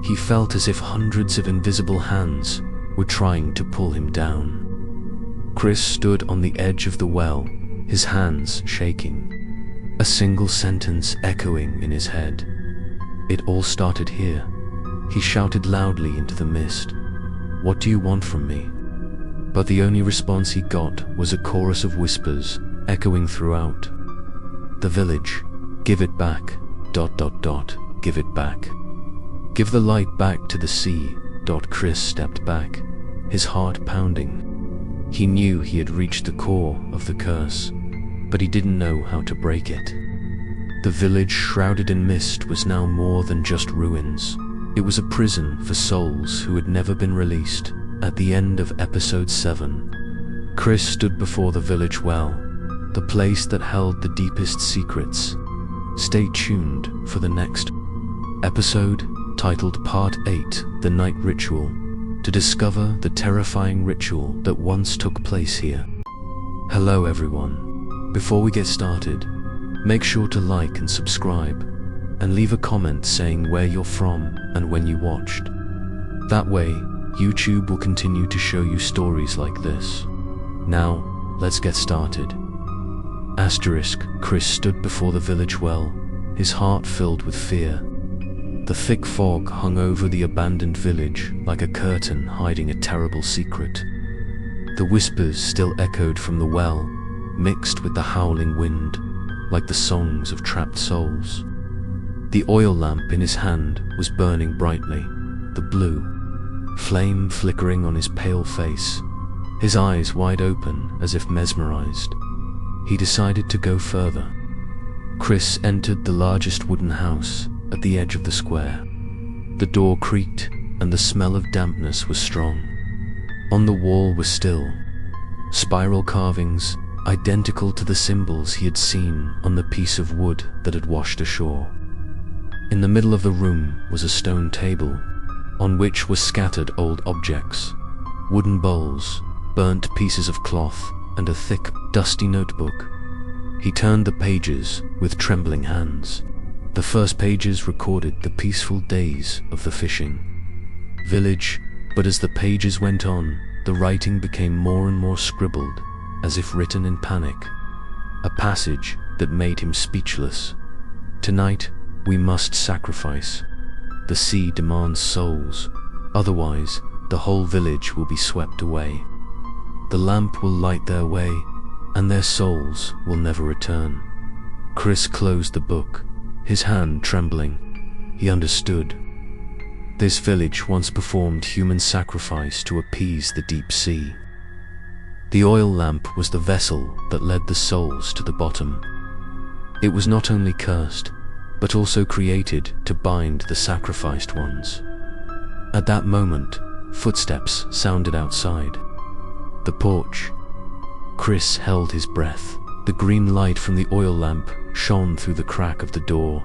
He felt as if hundreds of invisible hands were trying to pull him down. Chris stood on the edge of the well, his hands shaking, a single sentence echoing in his head. "It all started here." He shouted loudly into the mist, "What do you want from me?" But the only response he got was a chorus of whispers echoing throughout the village. "Give it back, ... give it back. Give the light back to the sea, ... Chris stepped back, his heart pounding. He knew he had reached the core of the curse, but he didn't know how to break it. The village shrouded in mist was now more than just ruins. It was a prison for souls who had never been released. At the end of episode 7, Chris stood before the village well, the place that held the deepest secrets. Stay tuned for the next episode, titled Part 8, The Night Ritual, to discover the terrifying ritual that once took place here. Hello everyone. Before we get started, make sure to like and subscribe, and leave a comment saying where you're from and when you watched. That way, YouTube will continue to show you stories like this. Now, let's get started. Chris stood before the village well, his heart filled with fear. The thick fog hung over the abandoned village like a curtain hiding a terrible secret. The whispers still echoed from the well, mixed with the howling wind, like the songs of trapped souls. The oil lamp in his hand was burning brightly, the blue flame flickering on his pale face, his eyes wide open as if mesmerized. He decided to go further. Chris entered the largest wooden house at the edge of the square. The door creaked, and the smell of dampness was strong. On the wall were still spiral carvings, identical to the symbols he had seen on the piece of wood that had washed ashore. In the middle of the room was a stone table, on which were scattered old objects, wooden bowls, burnt pieces of cloth, and a thick, dusty notebook. He turned the pages with trembling hands. The first pages recorded the peaceful days of the fishing village, but as the pages went on, the writing became more and more scribbled, as if written in panic. A passage that made him speechless. "Tonight, we must sacrifice. The sea demands souls, otherwise the whole village will be swept away. The lamp will light their way, and their souls will never return." Chris closed the book, his hand trembling. He understood. This village once performed human sacrifice to appease the deep sea. The oil lamp was the vessel that led the souls to the bottom. It was not only cursed, but also created to bind the sacrificed ones. At that moment, footsteps sounded outside the porch. Chris held his breath. The green light from the oil lamp shone through the crack of the door,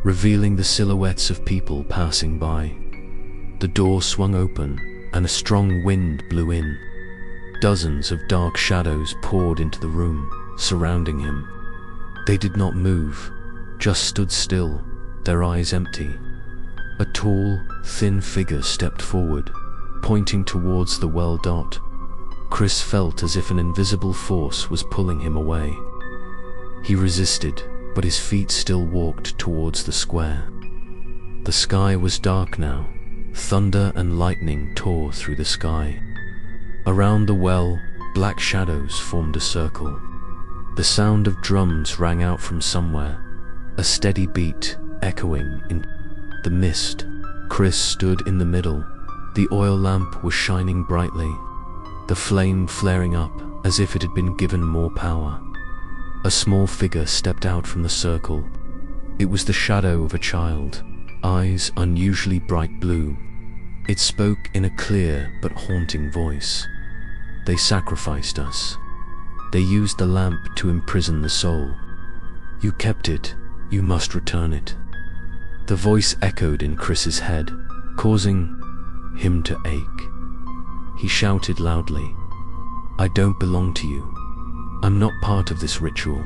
revealing the silhouettes of people passing by. The door swung open, and a strong wind blew in. Dozens of dark shadows poured into the room, surrounding him. They did not move, just stood still, their eyes empty. A tall, thin figure stepped forward, pointing towards the well dot. Chris felt as if an invisible force was pulling him away. He resisted, but his feet still walked towards the square. The sky was dark now. Thunder and lightning tore through the sky. Around the well, black shadows formed a circle. The sound of drums rang out from somewhere, a steady beat echoing in the mist. Chris stood in the middle. The oil lamp was shining brightly, the flame flaring up as if it had been given more power. A small figure stepped out from the circle. It was the shadow of a child, eyes unusually bright blue. It spoke in a clear but haunting voice. "They sacrificed us. They used the lamp to imprison the soul. You kept it, you must return it." The voice echoed in Chris's head, causing him to ache. He shouted loudly, "I don't belong to you. I'm not part of this ritual."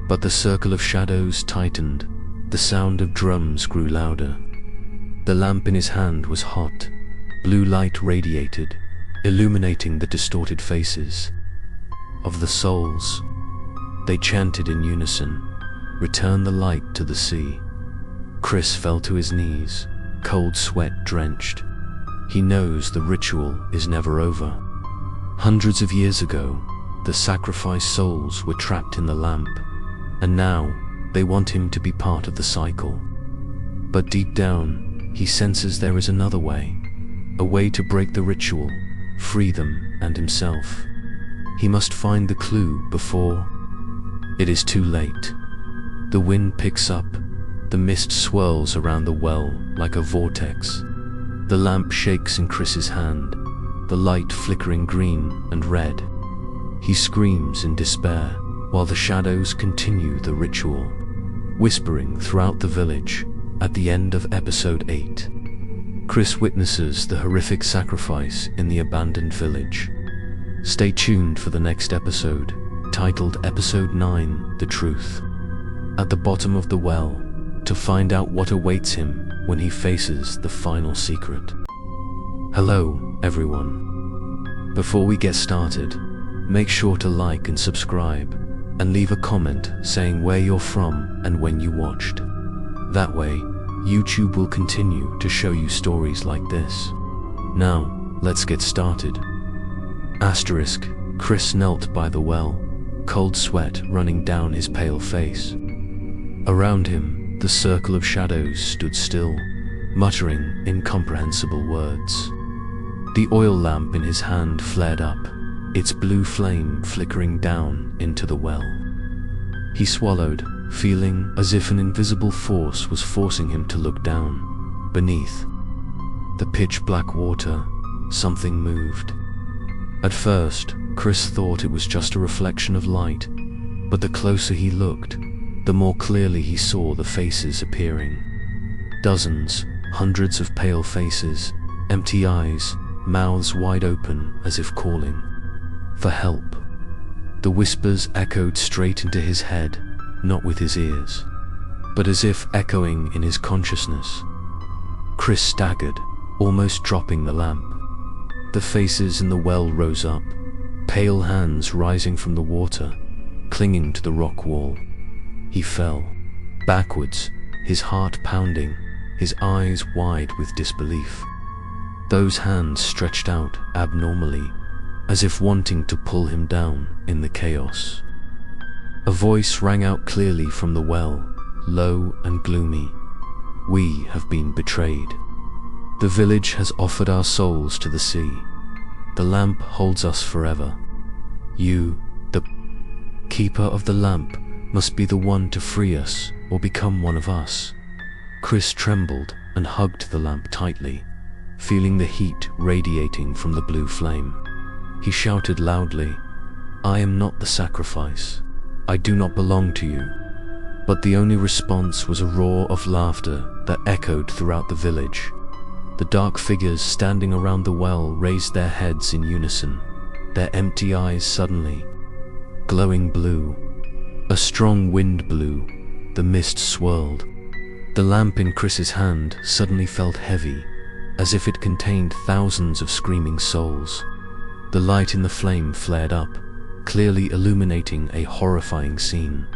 But the circle of shadows tightened. The sound of drums grew louder. The lamp in his hand was hot. Blue light radiated, illuminating the distorted faces of the souls. They chanted in unison, "Return the light to the sea." Chris fell to his knees, cold sweat drenched. He knows the ritual is never over. Hundreds of years ago, the sacrificed souls were trapped in the lamp, and now they want him to be part of the cycle. But deep down, he senses there is another way, a way to break the ritual, free them and himself. He must find the clue before it is too late. The wind picks up, the mist swirls around the well like a vortex. The lamp shakes in Chris's hand, the light flickering green and red. He screams in despair, while the shadows continue the ritual, whispering throughout the village. At the end of episode 8, Chris witnesses the horrific sacrifice in the abandoned village. Stay tuned for the next episode, titled Episode 9, The Truth. At the bottom of the well, to find out what awaits him when he faces the final secret. Hello, everyone. Before we get started, make sure to like and subscribe, and leave a comment saying where you're from and when you watched. That way, YouTube will continue to show you stories like this. Now, let's get started. Asterisk, Chris knelt by the well, cold sweat running down his pale face. Around him, the circle of shadows stood still, muttering incomprehensible words. The oil lamp in his hand flared up, its blue flame flickering down into the well. He swallowed, feeling as if an invisible force was forcing him to look down. Beneath the pitch-black water, something moved. At first, Chris thought it was just a reflection of light, but the closer he looked, the more clearly he saw the faces appearing. Dozens, hundreds of pale faces, empty eyes, mouths wide open as if calling for help. The whispers echoed straight into his head, not with his ears, but as if echoing in his consciousness. Chris staggered, almost dropping the lamp. The faces in the well rose up, pale hands rising from the water, clinging to the rock wall. He fell, backwards, his heart pounding, his eyes wide with disbelief. Those hands stretched out abnormally, as if wanting to pull him down in the chaos. A voice rang out clearly from the well, low and gloomy. "We have been betrayed. The village has offered our souls to the sea. The lamp holds us forever. You, the keeper of the lamp, must be the one to free us or become one of us." Chris trembled and hugged the lamp tightly, feeling the heat radiating from the blue flame. He shouted loudly, "I am not the sacrifice. I do not belong to you." But the only response was a roar of laughter that echoed throughout the village. The dark figures standing around the well raised their heads in unison, their empty eyes suddenly glowing blue. A strong wind blew, the mist swirled. The lamp in Chris's hand suddenly felt heavy, as if it contained thousands of screaming souls. The light in the flame flared up, clearly illuminating a horrifying scene.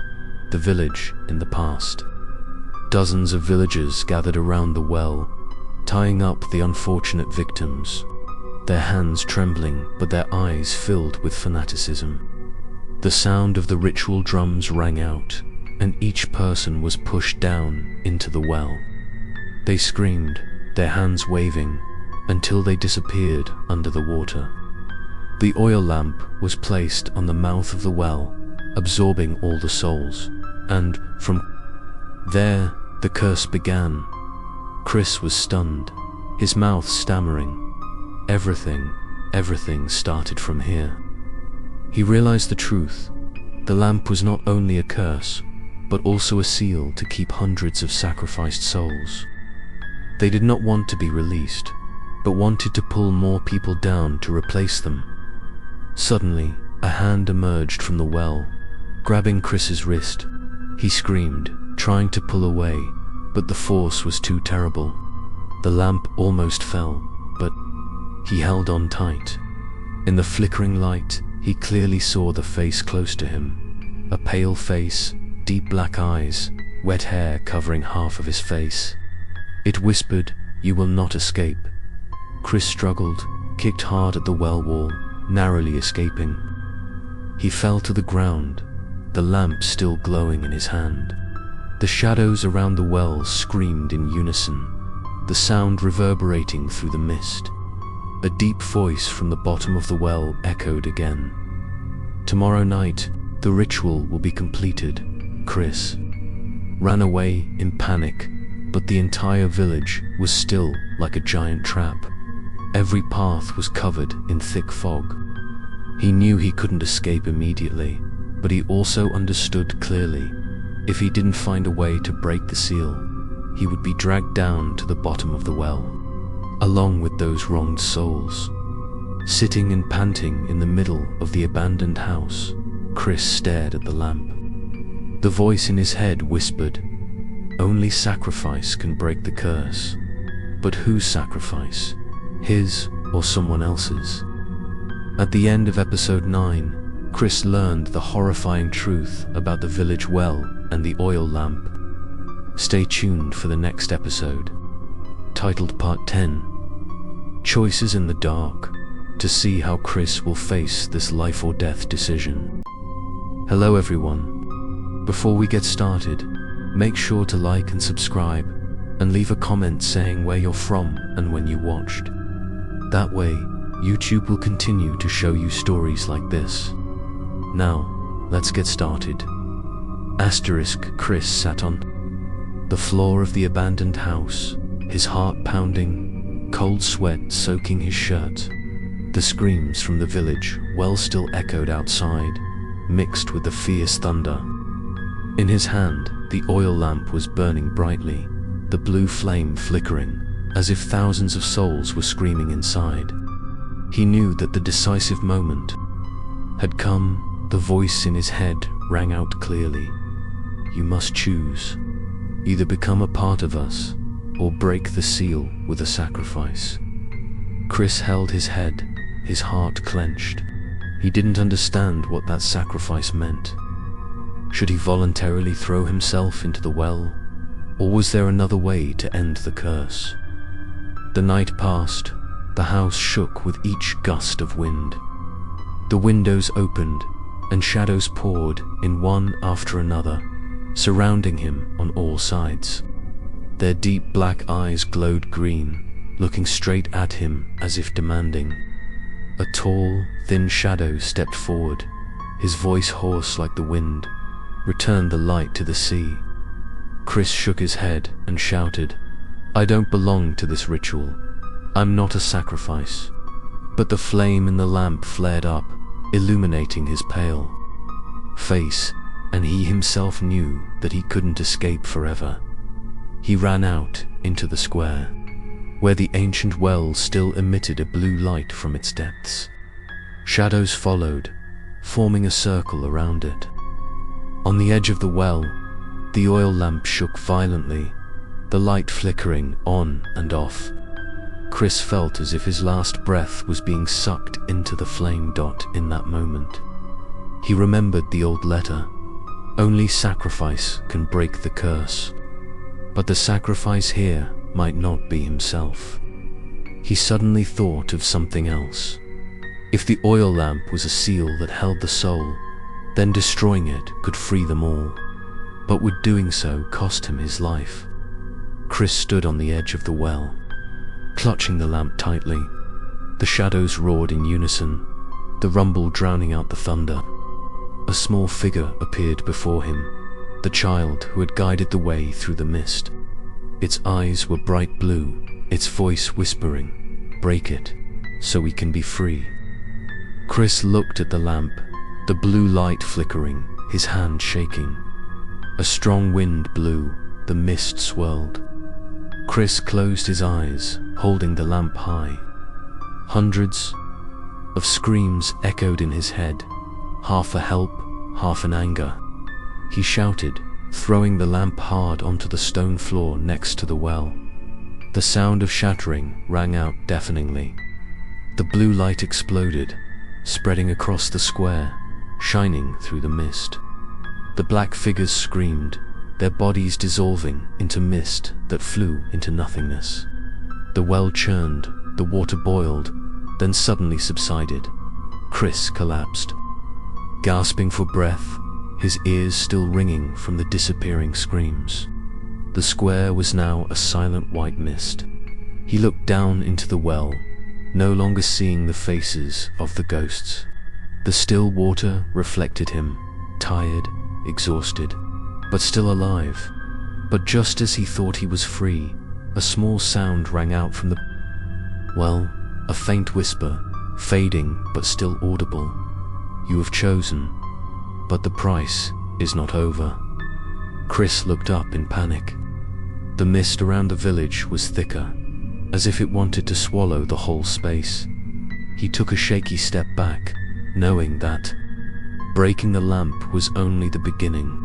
The village in the past. Dozens of villagers gathered around the well, tying up the unfortunate victims, their hands trembling but their eyes filled with fanaticism. The sound of the ritual drums rang out, and each person was pushed down into the well. They screamed, their hands waving, until they disappeared under the water. The oil lamp was placed on the mouth of the well, absorbing all the souls, and from there the curse began. Chris was stunned, his mouth stammering. Everything started from here. He realized the truth. The lamp was not only a curse, but also a seal to keep hundreds of sacrificed souls. They did not want to be released, but wanted to pull more people down to replace them. Suddenly, a hand emerged from the well, grabbing Chris's wrist. He screamed, trying to pull away, but the force was too terrible. The lamp almost fell, but he held on tight. In the flickering light, he clearly saw the face close to him. A pale face, deep black eyes, wet hair covering half of his face. It whispered, "You will not escape." Chris struggled, kicked hard at the well wall, narrowly escaping. He fell to the ground, the lamp still glowing in his hand. The shadows around the well screamed in unison, the sound reverberating through the mist. A deep voice from the bottom of the well echoed again. "Tomorrow night, the ritual will be completed." Chris ran away in panic, but the entire village was still like a giant trap. Every path was covered in thick fog. He knew he couldn't escape immediately, but he also understood clearly, if he didn't find a way to break the seal, he would be dragged down to the bottom of the well, along with those wronged souls. Sitting and panting in the middle of the abandoned house, Chris stared at the lamp. The voice in his head whispered, "Only sacrifice can break the curse." But whose sacrifice? His or someone else's? At the end of episode 9, Chris learned the horrifying truth about the village well and the oil lamp. Stay tuned for the next episode, titled Part 10, Choices in the Dark, to see how Chris will face this life or death decision. Hello everyone. Before we get started, make sure to like and subscribe, and leave a comment saying where you're from and when you watched. That way, YouTube will continue to show you stories like this. Now, let's get started. Chris sat on the floor of the abandoned house, his heart pounding, cold sweat soaking his shirt. The screams from the village well still echoed outside, mixed with the fierce thunder. In his hand, the oil lamp was burning brightly, the blue flame flickering, as if thousands of souls were screaming inside. He knew that the decisive moment had come. The voice in his head rang out clearly. You must choose. Either become a part of us, or break the seal with a sacrifice. Chris held his head, his heart clenched. He didn't understand what that sacrifice meant. Should he voluntarily throw himself into the well, or was there another way to end the curse? The night passed. The house shook with each gust of wind. The windows opened, and shadows poured in one after another, surrounding him on all sides. Their deep black eyes glowed green, looking straight at him as if demanding. A tall, thin shadow stepped forward, his voice hoarse like the wind. Return the light to the sea. Chris shook his head and shouted, I don't belong to this ritual. I'm not a sacrifice. But the flame in the lamp flared up, illuminating his pale face, and he himself knew that he couldn't escape forever. He ran out into the square, where the ancient well still emitted a blue light from its depths. Shadows followed, forming a circle around it. On the edge of the well, the oil lamp shook violently, the light flickering on and off. Chris felt as if his last breath was being sucked into the flame dot in that moment. He remembered the old letter. Only sacrifice can break the curse. But the sacrifice here might not be himself. He suddenly thought of something else. If the oil lamp was a seal that held the soul, then destroying it could free them all. But would doing so cost him his life? Chris stood on the edge of the well, clutching the lamp tightly. The shadows roared in unison, the rumble drowning out the thunder. A small figure appeared before him, the child who had guided the way through the mist. Its eyes were bright blue, its voice whispering, break it, so we can be free. Chris looked at the lamp, the blue light flickering, his hand shaking. A strong wind blew, the mist swirled. Chris closed his eyes, holding the lamp high. Hundreds of screams echoed in his head, half for help, half in anger. He shouted, throwing the lamp hard onto the stone floor next to the well. The sound of shattering rang out deafeningly. The blue light exploded, spreading across the square, shining through the mist. The black figures screamed, their bodies dissolving into mist that flew into nothingness. The well churned, the water boiled, then suddenly subsided. Chris collapsed, gasping for breath, his ears still ringing from the disappearing screams. The square was now a silent white mist. He looked down into the well, no longer seeing the faces of the ghosts. The still water reflected him, tired, exhausted, but still alive. But just as he thought he was free, a small sound rang out from a faint whisper, fading but still audible. You have chosen, but the price is not over. Chris looked up in panic. The mist around the village was thicker, as if it wanted to swallow the whole space. He took a shaky step back, knowing that breaking the lamp was only the beginning.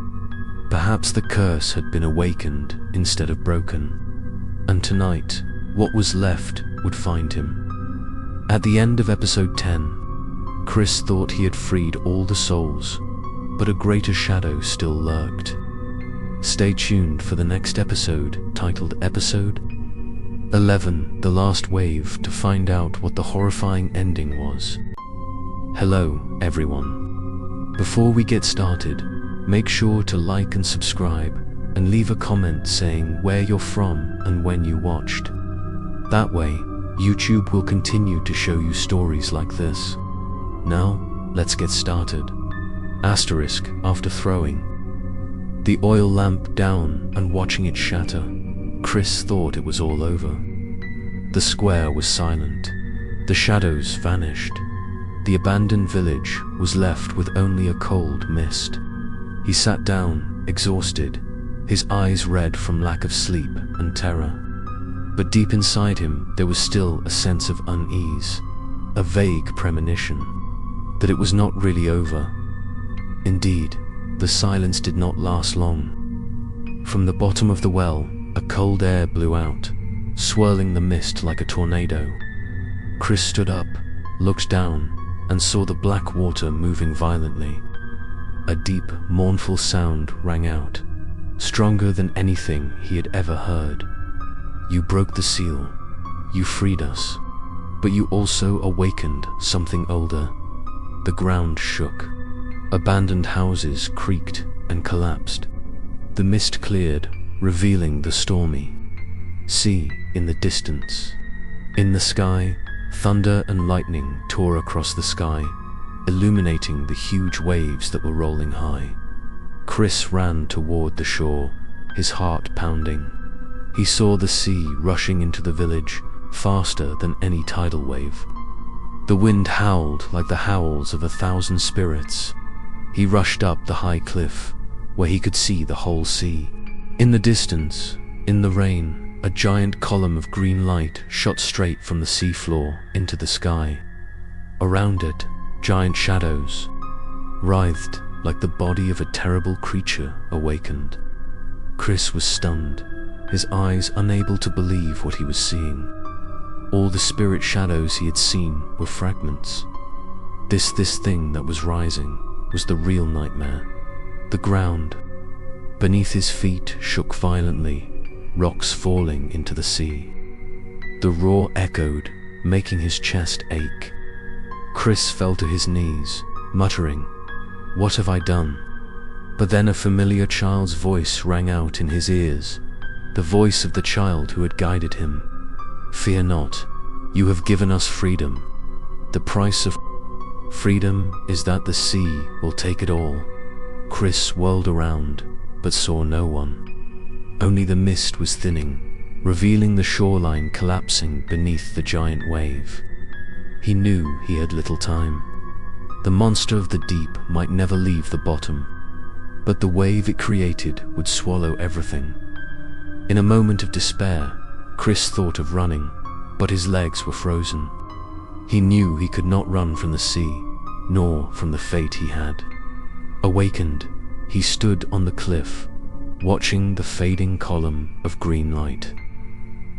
Perhaps the curse had been awakened instead of broken, and tonight, what was left would find him. At the end of episode 10, Chris thought he had freed all the souls, but a greater shadow still lurked. Stay tuned for the next episode, titled Episode 11, The Last Wave, to find out what the horrifying ending was. Hello, everyone. Before we get started, make sure to like and subscribe, and leave a comment saying where you're from and when you watched. That way, YouTube will continue to show you stories like this. Now, let's get started. Asterisk after throwing the oil lamp down and watching it shatter, Chris thought it was all over. The square was silent. The shadows vanished. The abandoned village was left with only a cold mist. He sat down, exhausted, his eyes red from lack of sleep and terror. But deep inside him there was still a sense of unease, a vague premonition that it was not really over. Indeed, the silence did not last long. From the bottom of the well, a cold air blew out, swirling the mist like a tornado. Chris stood up, looked down, and saw the black water moving violently. A deep, mournful sound rang out, stronger than anything he had ever heard. You broke the seal. You freed us. But you also awakened something older. The ground shook. Abandoned houses creaked and collapsed. The mist cleared, revealing the stormy sea in the distance. In the sky, thunder and lightning tore across the sky, illuminating the huge waves that were rolling high. Chris ran toward the shore, his heart pounding. He saw the sea rushing into the village, faster than any tidal wave. The wind howled like the howls of 1,000 spirits. He rushed up the high cliff, where he could see the whole sea. In the distance, in the rain, a giant column of green light shot straight from the sea floor into the sky. Around it, giant shadows writhed like the body of a terrible creature awakened. Chris was stunned, his eyes unable to believe what he was seeing. All the spirit shadows he had seen were fragments. This thing that was rising was the real nightmare. The ground beneath his feet shook violently, rocks falling into the sea. The roar echoed, making his chest ache. Chris fell to his knees, muttering, "What have I done?" But then a familiar child's voice rang out in his ears, the voice of the child who had guided him. "Fear not, you have given us freedom. The price of freedom is that the sea will take it all." Chris whirled around, but saw no one. Only the mist was thinning, revealing the shoreline collapsing beneath the giant wave. He knew he had little time. The monster of the deep might never leave the bottom, but the wave it created would swallow everything. In a moment of despair, Chris thought of running, but his legs were frozen. He knew he could not run from the sea, nor from the fate he had. Awakened, he stood on the cliff, watching the fading column of green light.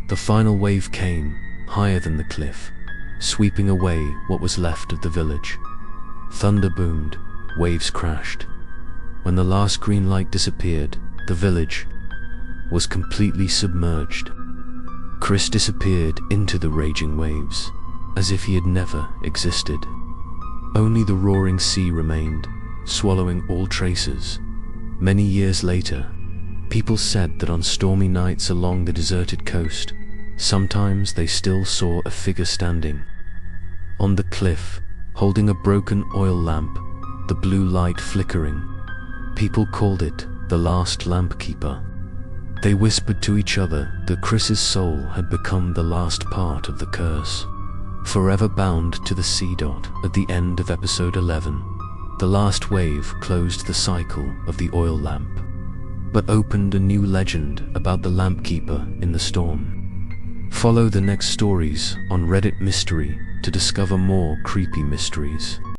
The final wave came, higher than the cliff, sweeping away what was left of the village. Thunder boomed, waves crashed. When the last green light disappeared, the village was completely submerged. Chris disappeared into the raging waves, as if he had never existed. Only the roaring sea remained, swallowing all traces. Many years later, people said that on stormy nights along the deserted coast, sometimes they still saw a figure standing on the cliff, holding a broken oil lamp, the blue light flickering. People called it the last lamp keeper. They whispered to each other that Chris's soul had become the last part of the curse. Forever bound to the sea dot at the end of episode 11, the last wave closed the cycle of the oil lamp, but opened a new legend about the lamp keeper in the storm. Follow the next stories on Reddit Mystery to discover more creepy mysteries.